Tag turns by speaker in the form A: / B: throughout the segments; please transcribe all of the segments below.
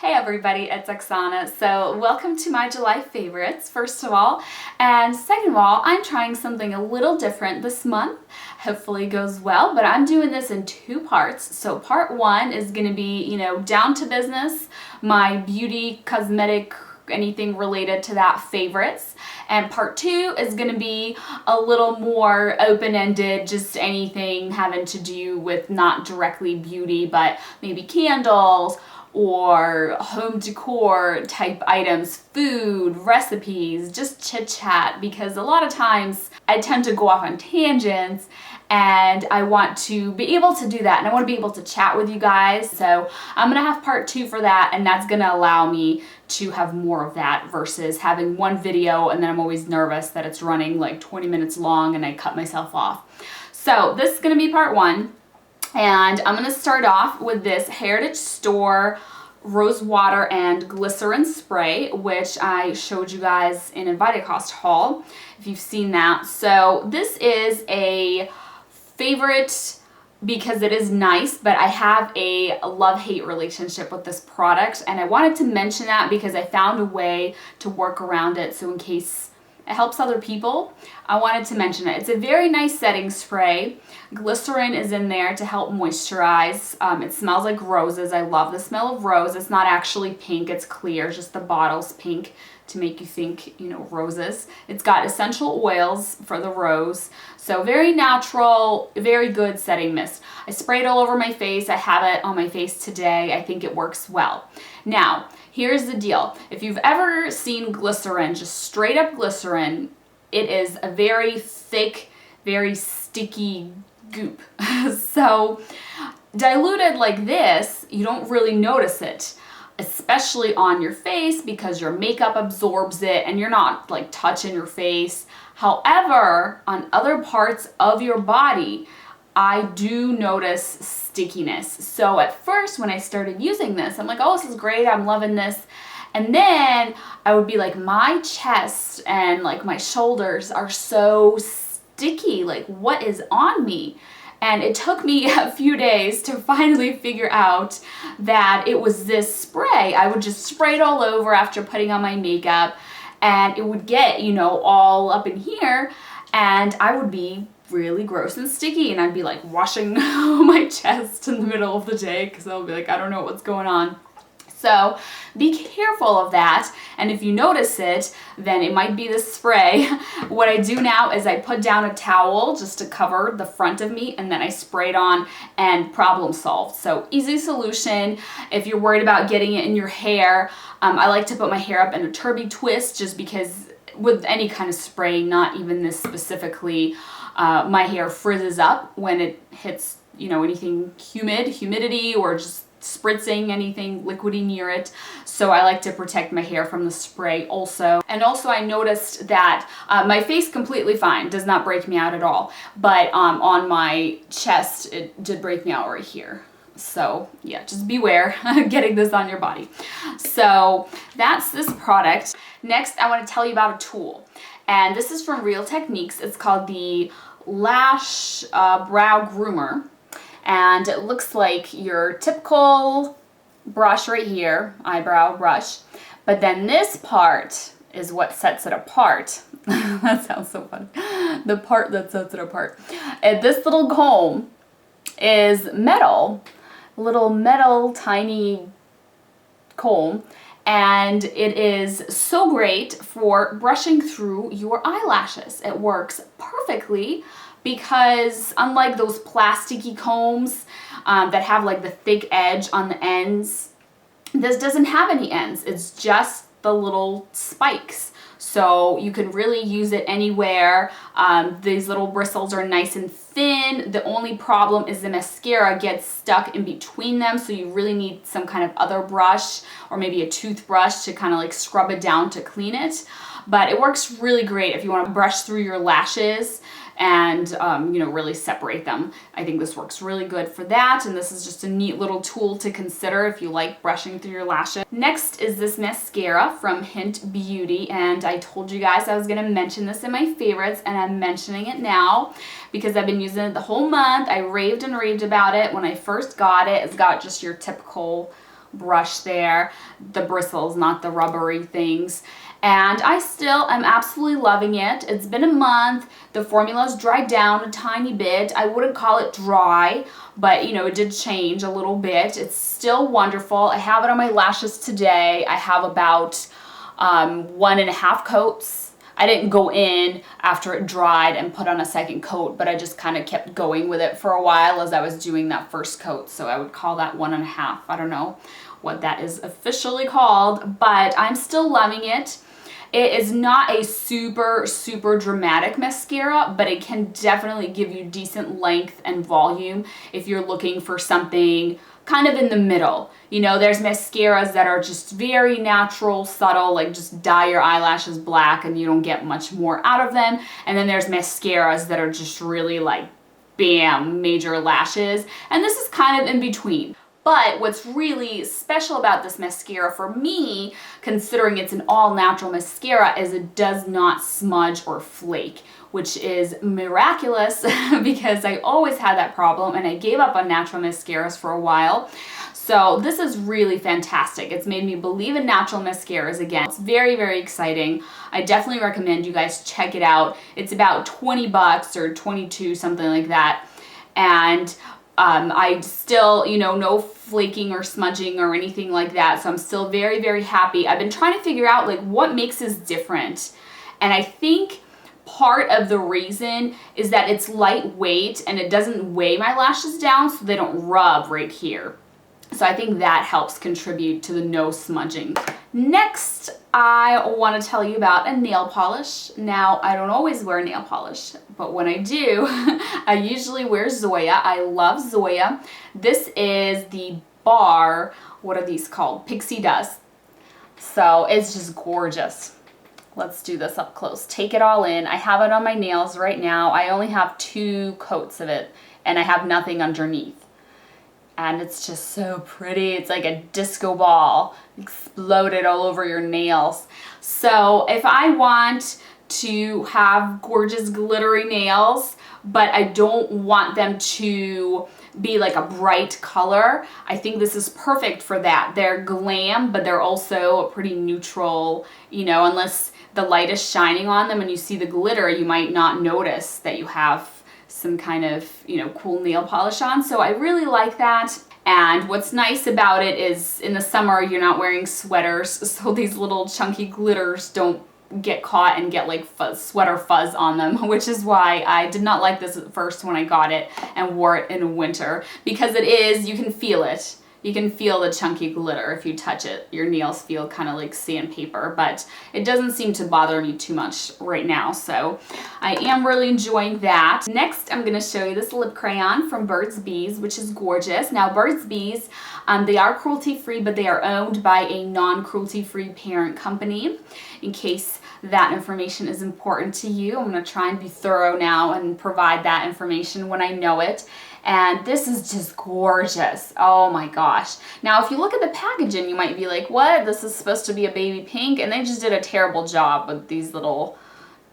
A: Hey everybody, it's Oksana. So welcome to my July favorites, first of all. And second of all, I'm trying something a little different this month. Hopefully it goes well, but I'm doing this in two parts. So part one is going to be, down to business, my beauty, cosmetic, anything related to that favorites. And part two is going to be a little more open-ended, just anything having to do with not directly beauty, but maybe candles, or home decor type items, food, recipes, just chit chat, because a lot of times I tend to go off on tangents and I want to be able to do that, and I want to be able to chat with you guys. So I'm gonna have part two for that, and that's gonna allow me to have more of that versus having one video and then I'm always nervous that it's running like 20 minutes long and I cut myself off. So this is gonna be part one. And I'm going to start off with this Heritage Store Rosewater and Glycerin spray, which I showed you guys in a Vitacost haul, if you've seen that. So this is a favorite because it is nice, but I have a love-hate relationship with this product, and I wanted to mention that because I found a way to work around it, so in case it helps other people, I wanted to mention it. It's a very nice setting spray. Glycerin is in there to help moisturize. It smells like roses. I love the smell of rose. It's not actually pink, it's clear, just the bottle's pink to make you think, roses. It's got essential oils for the rose. So very natural, very good setting mist. I sprayed all over my face. I have it on my face today. I think it works well. Now, here's the deal. If you've ever seen glycerin, just straight up glycerin, it is a very thick, very sticky goop. So diluted like this, you don't really notice it, especially on your face because your makeup absorbs it and you're not like touching your face. However, on other parts of your body, I do notice stickiness. So at first when I started using this, I'm like, oh, this is great, I'm loving this. And then I would be like, my chest and like my shoulders are so sticky, like what is on me? And it took me a few days to finally figure out that it was this spray. I would just spray it all over after putting on my makeup, and it would get, all up in here, and I would be really gross and sticky, and I'd be like washing my chest in the middle of the day because I'll be like, I don't know what's going on. So be careful of that, and if you notice it, then it might be this spray. What I do now is I put down a towel just to cover the front of me, and then I spray it on, and problem solved. So easy solution. If you're worried about getting it in your hair, I like to put my hair up in a turby twist just because with any kind of spray, not even this specifically, my hair frizzes up when it hits, anything humidity, or just spritzing anything liquidy near it. So I like to protect my hair from the spray also. And also I noticed that my face completely fine, does not break me out at all, but on my chest it did break me out right here. So yeah, just beware getting this on your body. So that's this product. Next, I want to tell you about a tool, and this is from Real Techniques. It's called the Lash Brow Groomer. And it looks like your typical brush right here, eyebrow brush, but then this part is what sets it apart. That sounds so funny. The part that sets it apart. And this little comb is metal, little metal tiny comb, and it is so great for brushing through your eyelashes. It works perfectly because unlike those plasticky combs that have like the thick edge on the ends, this doesn't have any ends. It's just the little spikes. So you can really use it anywhere. These little bristles are nice and thin. The only problem is the mascara gets stuck in between them, so you really need some kind of other brush or maybe a toothbrush to kind of like scrub it down to clean it. But it works really great if you want to brush through your lashes and really separate them. I think this works really good for that, and this is just a neat little tool to consider if you like brushing through your lashes. Next is this mascara from Hynt Beauty, and I told you guys I was going to mention this in my favorites, and I'm mentioning it now because I've been using it the whole month. I raved and raved about it when I first got it. It's got just your typical brush there, the bristles, not the rubbery things. And I still am absolutely loving it. It's been a month. The formula's dried down a tiny bit. I wouldn't call it dry, but you know, it did change a little bit. It's still wonderful. I have it on my lashes today. I have about 1.5 coats. I didn't go in after it dried and put on a second coat, but I just kind of kept going with it for a while as I was doing that first coat. So I would call that 1.5. I don't know what that is officially called, but I'm still loving it. It is not a super, super dramatic mascara, but it can definitely give you decent length and volume if you're looking for something kind of in the middle. You know, there's mascaras that are just very natural, subtle, like just dye your eyelashes black and you don't get much more out of them. And then there's mascaras that are just really like, bam, major lashes. And this is kind of in between. But what's really special about this mascara for me, considering it's an all-natural mascara, is it does not smudge or flake, which is miraculous because I always had that problem and I gave up on natural mascaras for a while. So this is really fantastic. It's made me believe in natural mascaras again. It's very, very exciting. I definitely recommend you guys check it out. It's about 20 bucks or 22, something like that. And I still, you know, no flaking or smudging or anything like that. So I'm still very, very happy. I've been trying to figure out like what makes this different. And I think part of the reason is that it's lightweight and it doesn't weigh my lashes down so they don't rub right here. So I think that helps contribute to the no smudging. Next, I want to tell you about a nail polish. Now, I don't always wear nail polish, but when I do, I usually wear Zoya. I love Zoya. This is the bar, what are these called? Pixie dust. So it's just gorgeous. Let's do this up close. Take it all in. I have it on my nails right now. I only have 2 coats of it and I have nothing underneath. And it's just so pretty. It's like a disco ball exploded all over your nails. So if I want to have gorgeous glittery nails, but I don't want them to be like a bright color, I think this is perfect for that. They're glam, but they're also a pretty neutral, you know, unless the light is shining on them and you see the glitter, you might not notice that you have some kind of, you know, cool nail polish on. So I really like that. And what's nice about it is in the summer, you're not wearing sweaters. So these little chunky glitters don't get caught and get like sweater fuzz on them, which is why I did not like this at first when I got it and wore it in winter, because it is, you can feel it. You can feel the chunky glitter if you touch it. Your nails feel kind of like sandpaper, but it doesn't seem to bother me too much right now. So I am really enjoying that. Next, I'm going to show you this lip crayon from Burt's Bees, which is gorgeous. Now, Burt's Bees, they are cruelty-free, but they are owned by a non-cruelty-free parent company. In case that information is important to you, I'm going to try and be thorough now and provide that information when I know it. And this is just gorgeous. Oh my gosh. Now, if you look at the packaging, you might be like, what? This is supposed to be a baby pink? And they just did a terrible job with these little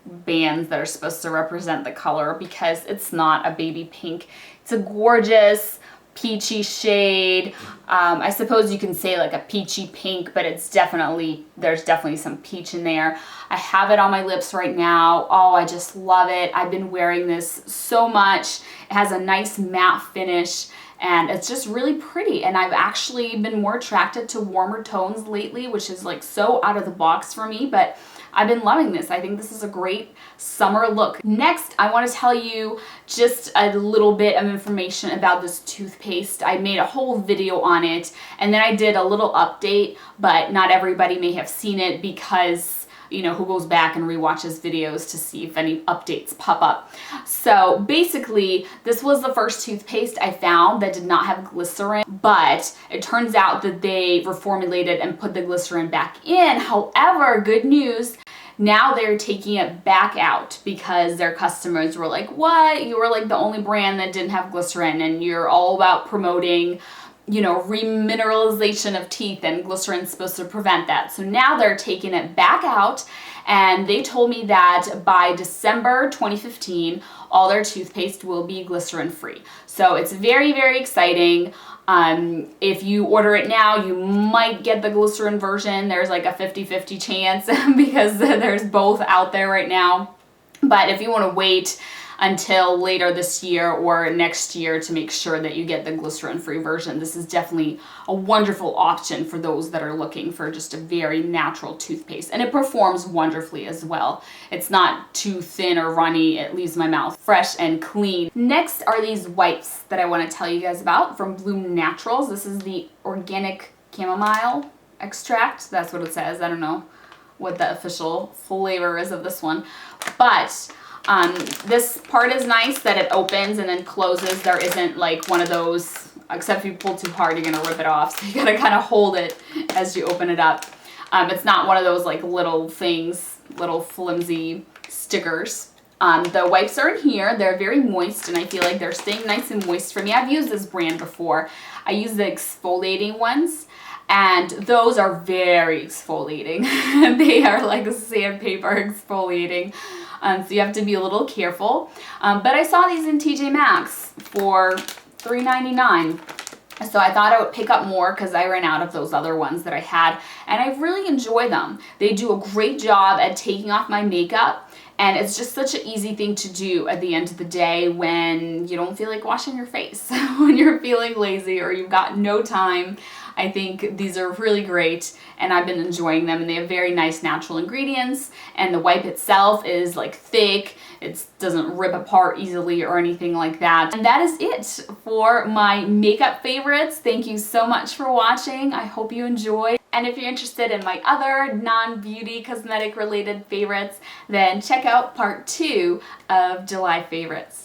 A: bands that are supposed to represent the color, because it's not a baby pink. It's a gorgeous peachy shade. I suppose you can say like a peachy pink, but it's definitely, there's definitely some peach in there. I have it on my lips right now. Oh, I just love it. I've been wearing this so much. It has a nice matte finish and it's just really pretty. And I've actually been more attracted to warmer tones lately, which is like so out of the box for me, but I've been loving this. I think this is a great summer look. Next, I want to tell you just a little bit of information about this toothpaste. I made a whole video on it and then I did a little update, but not everybody may have seen it because, you know, who goes back and rewatches videos to see if any updates pop up. So basically, this was the first toothpaste I found that did not have glycerin, but it turns out that they reformulated and put the glycerin back in. However, good news, now they're taking it back out because their customers were like, what? You were like the only brand that didn't have glycerin and you're all about promoting, you know, remineralization of teeth, and glycerin's supposed to prevent that. So now they're taking it back out, and they told me that by December 2015, all their toothpaste will be glycerin free. So it's very, very exciting. If you order it now, you might get the glycerin version. There's like a 50-50 chance because there's both out there right now. But if you want to wait until later this year or next year to make sure that you get the glycerin-free version, this is definitely a wonderful option for those that are looking for just a very natural toothpaste. And it performs wonderfully as well. It's not too thin or runny. It leaves my mouth fresh and clean. Next are these wipes that I want to tell you guys about from Blum Naturals. This is the organic chamomile extract. That's what it says. I don't know what the official flavor is of this one, but this part is nice that it opens and then closes. There isn't like one of those, except if you pull too hard, you're gonna rip it off. So you gotta kind of hold it as you open it up. It's not one of those like little things, little flimsy stickers. The wipes are in here. They're very moist and I feel like they're staying nice and moist for me. I've used this brand before. I use the exfoliating ones, and those are very exfoliating. They are like a sandpaper exfoliating. So you have to be a little careful. But I saw these in TJ Maxx for $3.99. So I thought I would pick up more because I ran out of those other ones that I had. And I really enjoy them. They do a great job at taking off my makeup. And it's just such an easy thing to do at the end of the day when you don't feel like washing your face. When you're feeling lazy or you've got no time. I think these are really great and I've been enjoying them, and they have very nice natural ingredients, and the wipe itself is like thick. It doesn't rip apart easily or anything like that. And that is it for my makeup favorites. Thank you so much for watching. I hope you enjoyed. And if you're interested in my other non-beauty cosmetic related favorites, then check out part 2 of July favorites.